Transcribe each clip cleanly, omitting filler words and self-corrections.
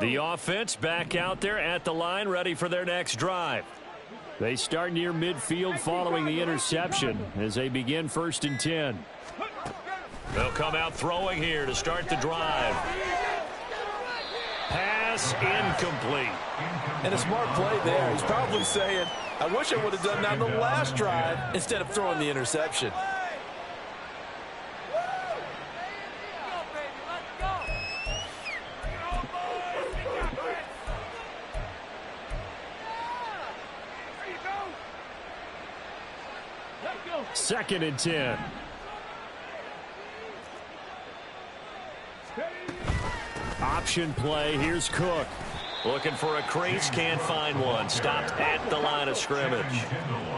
The offense back out there at the line, ready for their next drive. They start near midfield following the interception as they begin 1st and 10. They'll come out throwing here to start the drive. Pass incomplete. And a smart play there. He's probably saying, I wish I would have done that on the last drive instead of throwing the interception. Second and 10. Option play. Here's Cook. Looking for a crease, can't find one. Stopped at the line of scrimmage.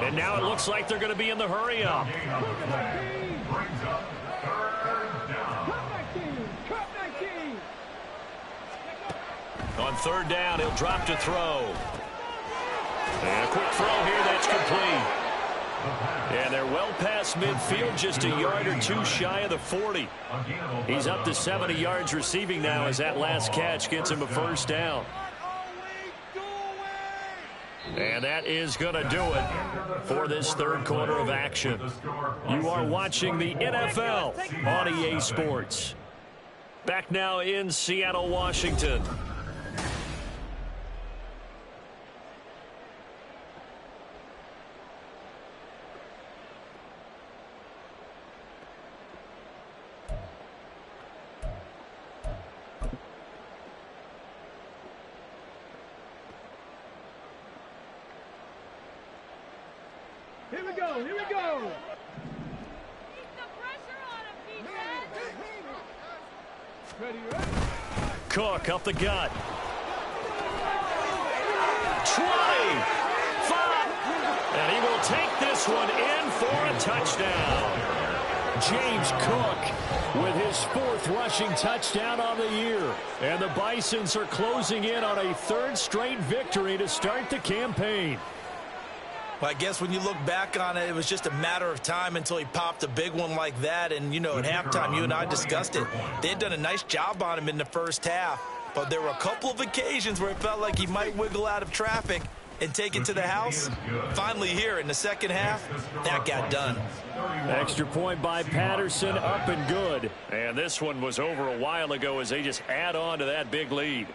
And now it looks like they're going to be in the hurry-up. On 3rd down, he'll drop to throw. And a quick throw here, that's complete. And they're well past midfield, just a yard or two shy of the 40. He's up to 70 yards receiving now as that last catch gets him a 1st down. And that is going to do it for this 3rd quarter of action. You are watching the NFL on EA Sports. Back now in Seattle, Washington. Here we go. Here we go. Keep the pressure on him, defense. Ready. Cook up the gut. 20. 5. And he will take this one in for a touchdown. James Cook with his 4th rushing touchdown on the year. And the Bisons are closing in on a 3rd straight victory to start the campaign. Well, I guess when you look back on it, it was just a matter of time until he popped a big one like that. And, you know, at halftime, you and I discussed it. They had done a nice job on him in the 1st half. But there were a couple of occasions where it felt like he might wiggle out of traffic and take it to the house. Finally here in the 2nd half, that got done. Extra point by Patterson, up and good. And this one was over a while ago as they just add on to that big lead.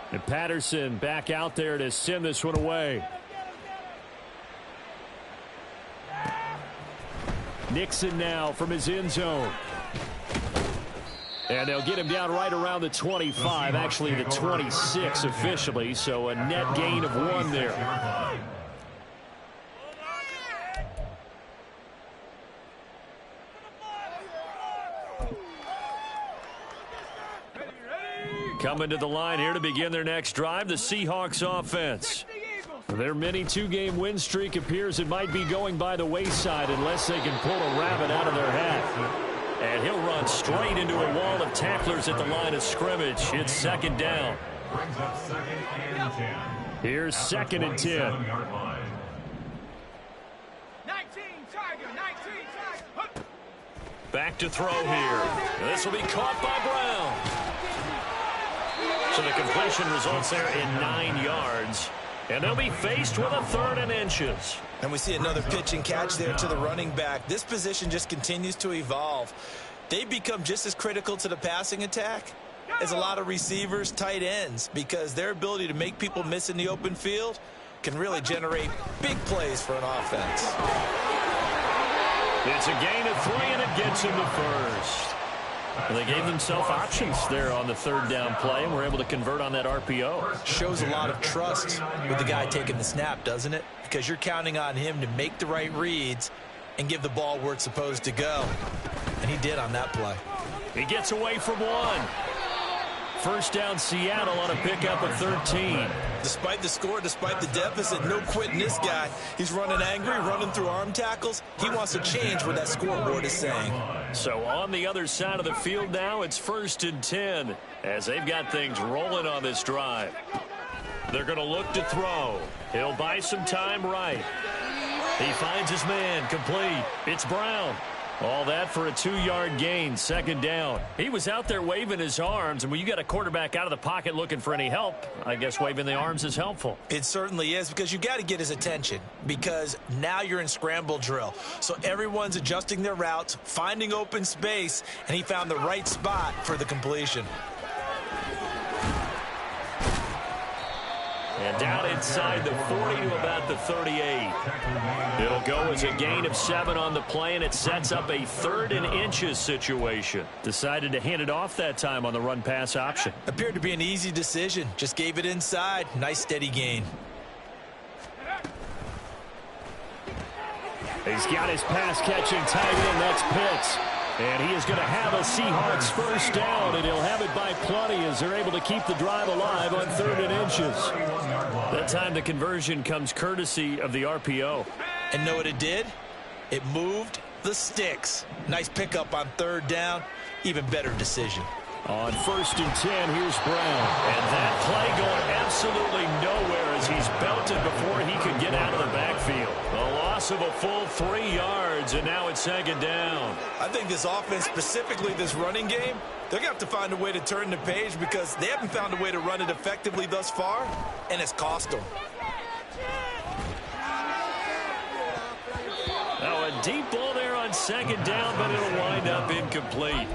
And Patterson back out there to send this one away. Nixon now from his end zone. And they'll get him down right around the 25, actually the 26 officially, so a net gain of 1 there. Coming to the line here to begin their next drive, the Seahawks offense. Their mini 2-game win streak appears it might be going by the wayside unless they can pull a rabbit out of their hat. And he'll run straight into a wall of tacklers at the line of scrimmage. It's 2nd down. Here's 2nd and 10. 19, Tiger, 19, Tiger. Back to throw here. This will be caught by Brown. So the completion results there in 9 yards. And they'll be faced with a 3rd and inches. And we see another pitch and catch there to the running back. This position just continues to evolve. They become just as critical to the passing attack as a lot of receivers, tight ends, because their ability to make people miss in the open field can really generate big plays for an offense. It's a gain of 3, and it gets him the 1st. And they gave themselves options there on the 3rd down play and were able to convert on that RPO. Shows a lot of trust with the guy taking the snap, doesn't it? Because you're counting on him to make the right reads and give the ball where it's supposed to go. And he did on that play. He gets away from 1. 1st down Seattle on a pickup of 13. Despite the score, despite the deficit, no quitting this guy. He's running angry, running through arm tackles. He wants to change what that scoreboard is saying. So on the other side of the field now, it's 1st and 10 as they've got things rolling on this drive. They're going to look to throw. He'll buy some time right. He finds his man, complete. It's Brown. All that for a 2-yard gain, second down. He was out there waving his arms, and when you got a quarterback out of the pocket looking for any help, I guess waving the arms is helpful. It certainly is, because you got to get his attention, because now you're in scramble drill. So everyone's adjusting their routes, finding open space, and he found the right spot for the completion. And down inside the 40 to about the 38. It'll go as a gain of 7 on the play, and it sets up a 3rd and inches situation. Decided to hand it off that time on the run-pass option. Appeared to be an easy decision. Just gave it inside. Nice steady gain. He's got his pass-catching tight end. That's Pitts. And he is going to have a Seahawks first down, and he'll have it by plenty as they're able to keep the drive alive on 3rd and inches. That time the conversion comes courtesy of the RPO. And know what it did? It moved the sticks. Nice pickup on 3rd down. Even better decision. On 1st and 10, here's Brown. And that play going absolutely nowhere as he's belted before he could get out of the backfield. A loss of a full 3 yards, and now it's 2nd down. I think this offense, specifically this running game, they're going to have to find a way to turn the page because they haven't found a way to run it effectively thus far, and it's cost them. Now a deep ball there on 2nd down, but it'll wind up incomplete.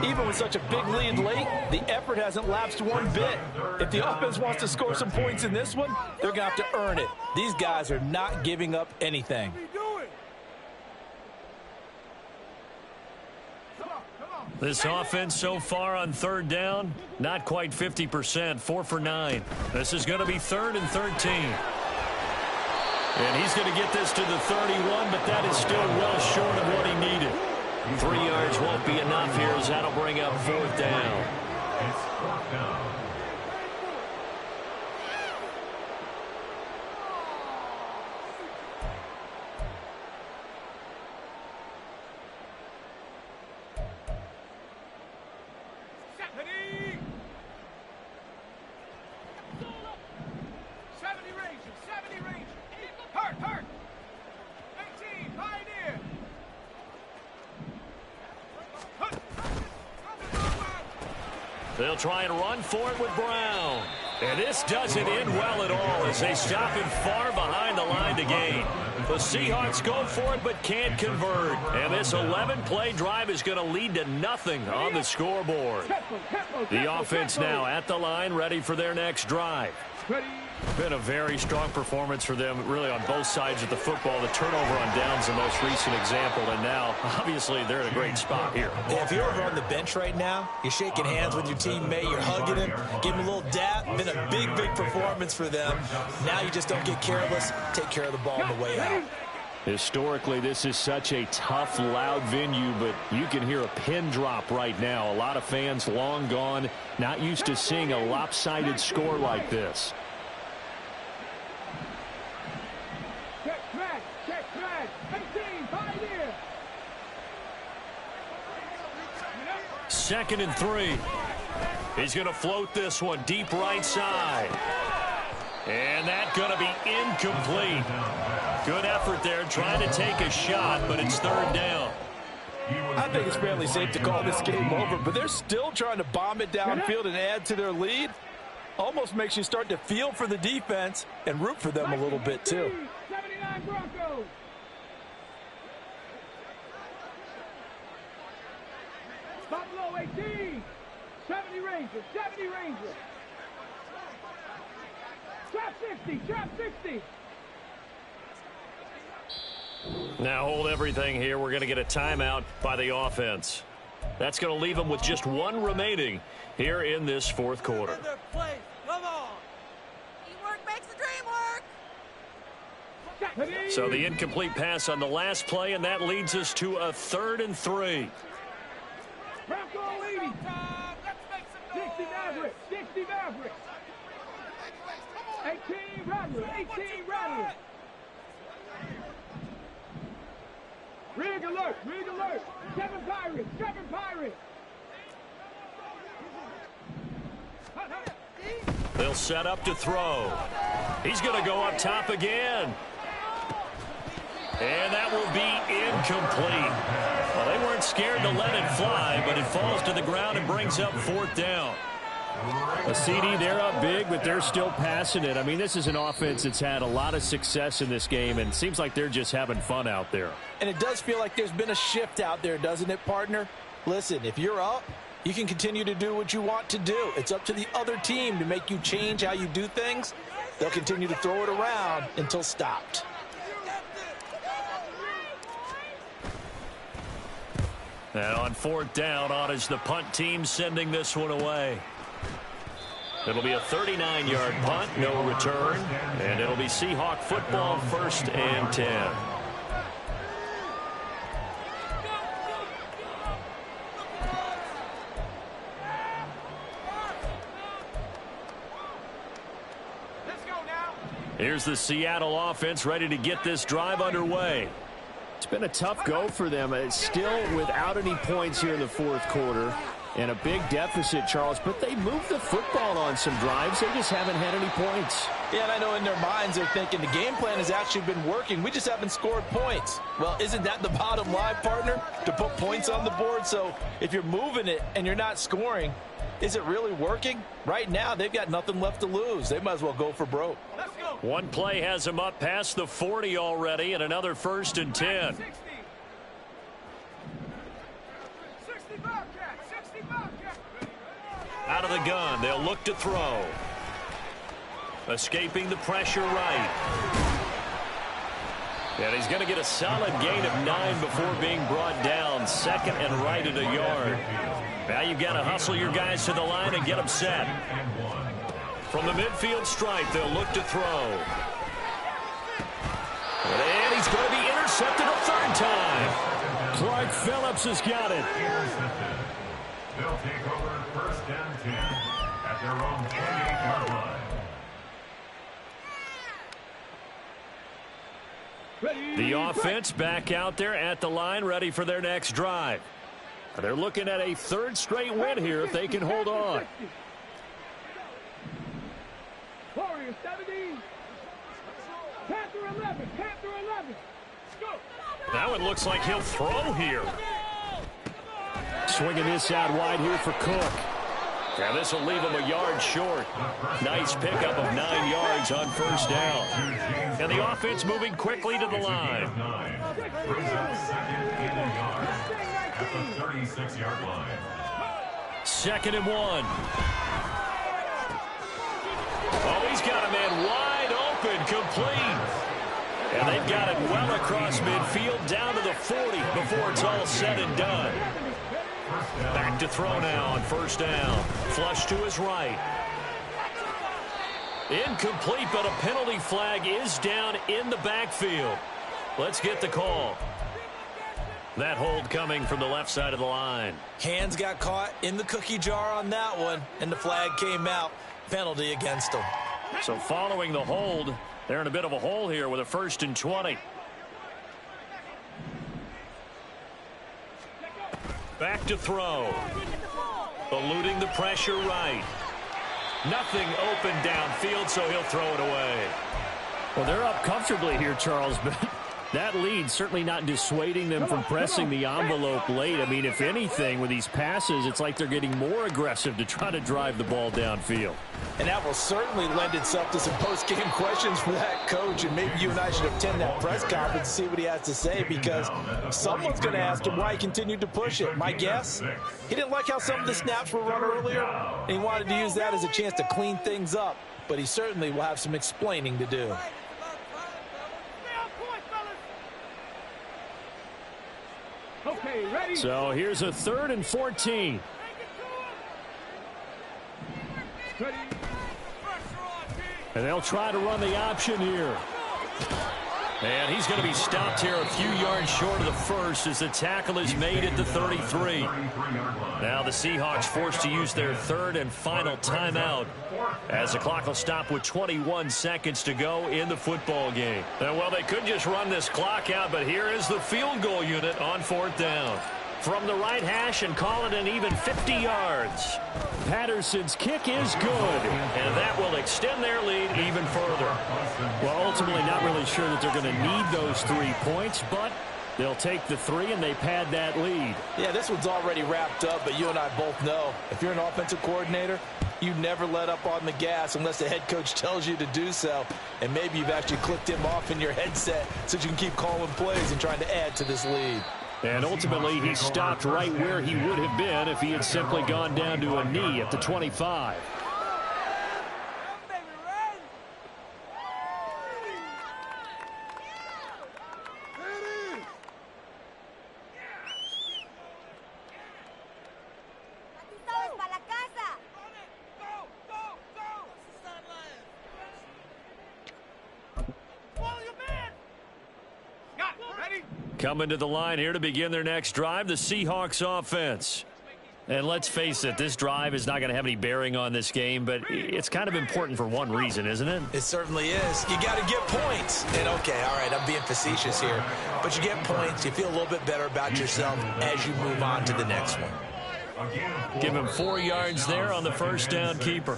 Even with such a big lead late, the effort hasn't lapsed one bit. If the offense wants to score some points in this one, they're going to have to earn it. These guys are not giving up anything. This offense so far on 3rd down, not quite 50%, 4 for 9. This is going to be 3rd and 13. And he's going to get this to the 31, but that is still well short of what he needed. 3 yards won't be enough here as that'll bring up 4th down. They'll try and run for it with Brown. And this doesn't end well at all as they stop him far behind the line to gain. The Seahawks go for it but can't convert. And this 11-play drive is going to lead to nothing on the scoreboard. The offense now at the line, ready for their next drive. Been a very strong performance for them, really, on both sides of the football. The turnover on downs the most recent example, and now, obviously, they're in a great spot here. Yeah, if you're over on the bench right now, you're shaking hands with your teammate, you're hugging him, giving him a little dap. Been a big, big performance for them. Now you just don't get careless. Take care of the ball on the way out. Historically, this is such a tough, loud venue, but you can hear a pin drop right now. A lot of fans long gone, not used to seeing a lopsided score like this. Second and 3. He's going to float this one deep right side. And that's going to be incomplete. Good effort there trying to take a shot, but it's 3rd down. I think it's fairly safe to call this game over, but they're still trying to bomb it downfield and add to their lead. Almost makes you start to feel for the defense and root for them a little bit too. 79 Broncos. Buffalo 18. 70 Rangers. 70 Rangers. Trap 60. Trap 60. Now hold everything here. We're going to get a timeout by the offense. That's going to leave them with just 1 remaining here in this 4th quarter. Come on. Teamwork makes the dream work. So the incomplete pass on the last play, and that leads us to a 3rd and 3. Bronco 80. 60 Mavericks. 60 Mavericks. 18 Rattlers. 18 Rattlers. Rig alert. Rig alert. 7 Pirates. 7 Pirates. They'll set up to throw. He's going to go up top again. And that will be incomplete. Well, they weren't scared to let it fly, but it falls to the ground and brings up 4th down. A CD, they're up big, but they're still passing it. I mean, this is an offense that's had a lot of success in this game, and it seems like they're just having fun out there. And it does feel like there's been a shift out there, doesn't it, partner? Listen, if you're up, you can continue to do what you want to do. It's up to the other team to make you change how you do things. They'll continue to throw it around until stopped. And on 4th down, on is the punt team sending this one away. It'll be a 39-yard punt, no return, and it'll be Seahawk football, 1st and 10. Here's the Seattle offense ready to get this drive underway. It's been a tough go for them. It's still without any points here in the 4th quarter and a big deficit, Charles, but they moved the football on some drives. They just haven't had any points. Yeah, and I know in their minds they're thinking the game plan has actually been working. We just haven't scored points. Well, isn't that the bottom line, partner? To put points on the board. So if you're moving it and you're not scoring, is it really working? Right now, they've got nothing left to lose. They might as well go for broke. One play has them up past the 40 already, and another 1st and 10. Out of the gun, they'll look to throw. Escaping the pressure right. And he's going to get a solid gain of 9 before being brought down. 2nd and right at a yard. Now you've got to hustle your guys to the line and get them set. From the midfield stripe, they'll look to throw. And he's going to be intercepted a 3rd time. Clark Phillips has got it. They'll take over 1st and 10 at their own 28-yard line. The offense back out there at the line, ready for their next drive. They're looking at a 3rd straight win here if they can hold on. Warriors 17. Panther 11. Panther 11. Go. That one looks like he'll throw here. Swinging this out wide here for Cook. And this will leave him a yard short. Nice pickup of 9 yards on 1st down. And the offense moving quickly to the line. Brings up 2nd and 1 at the 36-yard line. 2nd and 1. Oh, he's got a man wide open, complete. And they've got it well across midfield, down to the 40 before it's all said and done. Back to throw now on 1st down. Flush to his right. Incomplete, but a penalty flag is down in the backfield. Let's get the call. That hold coming from the left side of the line. Hands got caught in the cookie jar on that one, and the flag came out. Penalty against them. So following the hold, they're in a bit of a hole here with a 1st and 20. Back to throw. Eluding the pressure right. Nothing open downfield, so he'll throw it away. Well, they're up comfortably here, Charles, but that lead certainly not dissuading them from pressing the envelope late. I mean, if anything, with these passes, it's like they're getting more aggressive to try to drive the ball downfield. And that will certainly lend itself to some post-game questions for that coach, and maybe you and I should attend that press conference and see what he has to say, because someone's going to ask him why he continued to push it. My guess, he didn't like how some of the snaps were run earlier, and he wanted to use that as a chance to clean things up, but he certainly will have some explaining to do. Okay, ready? So here's a 3rd and 14. Ready. And they'll try to run the option here. And he's going to be stopped here a few yards short of the 1st as the tackle is made at the 33. Now the Seahawks forced to use their 3rd and final timeout as the clock will stop with 21 seconds to go in the football game. Well, they could just run this clock out, but here is the field goal unit on 4th down. from the right hash and call it an even 50 yards. Patterson's kick is good, and that will extend their lead even further. Well, ultimately not really sure that they're going to need those 3 points, but they'll take the 3 and they pad that lead. Yeah, this one's already wrapped up, but you and I both know if you're an offensive coordinator, you never let up on the gas unless the head coach tells you to do so. And maybe you've actually clicked him off in your headset so you can keep calling plays and trying to add to this lead. And ultimately, he stopped right where he would have been if he had simply gone down to a knee at the 25. Coming to the line here to begin their next drive, the Seahawks offense. And let's face it, this drive is not going to have any bearing on this game, but it's kind of important for one reason, isn't it? It certainly is. You got to get points. And, okay, all right, I'm being facetious here. But you get points, you feel a little bit better about yourself as you move on to the next one. Give him 4 yards there on the first down keeper.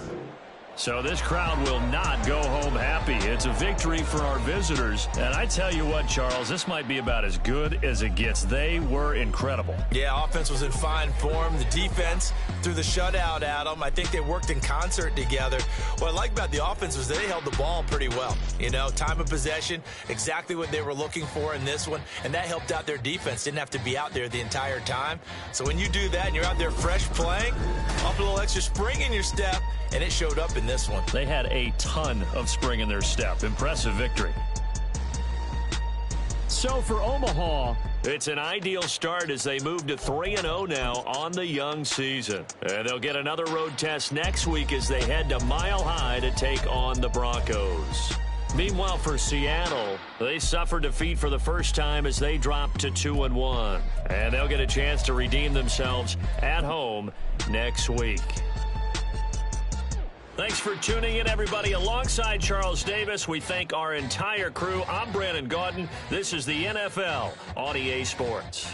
So this crowd will not go home happy. It's a victory for our visitors. And I tell you what, Charles, this might be about as good as it gets. They were incredible. Yeah, offense was in fine form. The defense threw the shutout at them. I think they worked in concert together. What I like about the offense was they held the ball pretty well. You know, time of possession, exactly what they were looking for in this one. And that helped out their defense. Didn't have to be out there the entire time. So when you do that and you're out there fresh playing, up a little extra spring in your step, and it showed up in this one. They had a ton of spring in their step. Impressive victory. So for Omaha, it's an ideal start as they move to 3-0 now on the young season. And they'll get another road test next week as they head to Mile High to take on the Broncos. Meanwhile, for Seattle, they suffered defeat for the first time as they dropped to 2-1. And they'll get a chance to redeem themselves at home next week. Thanks for tuning in, everybody. Alongside Charles Davis, we thank our entire crew. I'm Brandon Gaudin. This is the NFL on EA Sports.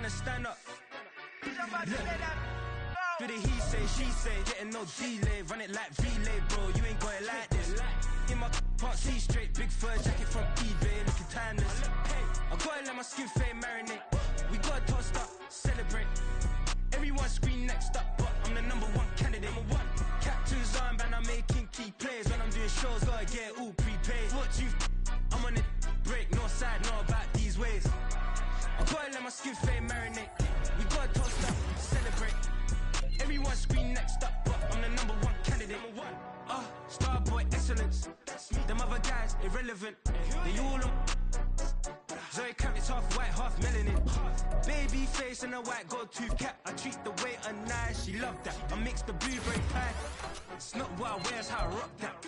Stand up. Do the he say, she say, getting no delay, run it like relay, bro. You ain't got it like this. In my can't see straight, big fur jacket from eBay, looking timeless. Hey, I gotta let my skin fade marinate. We gotta toast up, celebrate. Every Everyone scream next up, but I'm the #1 candidate. Captain's armband, I'm making key plays. When I'm doing shows, gotta get all prepaid. What you I'm on it, break, no side, no about these ways. I gotta let my skin fade marinate. We gotta toast up, celebrate. Everyone scream next up, but I'm the #1 candidate. Starboy excellence. Them other guys irrelevant. They all on. Zoe Kravitz half white, half melanin. Baby face and a white gold tooth cap. I treat the waiter nice, she love that. I mix the blueberry pie. It's not what I wear, it's how I rock that.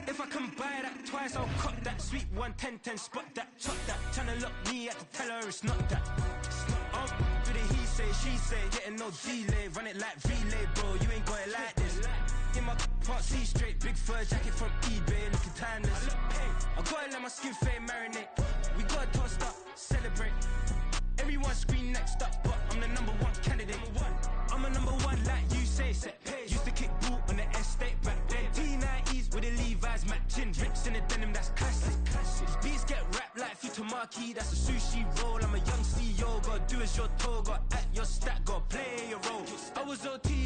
If I can buy that twice, I'll cut that. Sweet 110, spot that, chop that. Tryna lock me, I have to tell her it's not that. Do the he say, she say, getting no delay. Run it like relay, bro, you ain't got it like this. In my part C straight, big fur jacket from eBay, looking timeless. I gotta let my skin fade marinate. We gotta toast up, celebrate. Everyone scream next up, but I'm the #1 candidate. I'm a #1 like you say, set pace. Used to kick boot on the estate back then. T90s with the Levi's matching. Rips in the denim, that's classic. Beats get wrapped like Futamaki, that's a sushi roll. I'm a young CEO, gotta do as you're told. Gotta act your stat, gotta play your role. I was OT.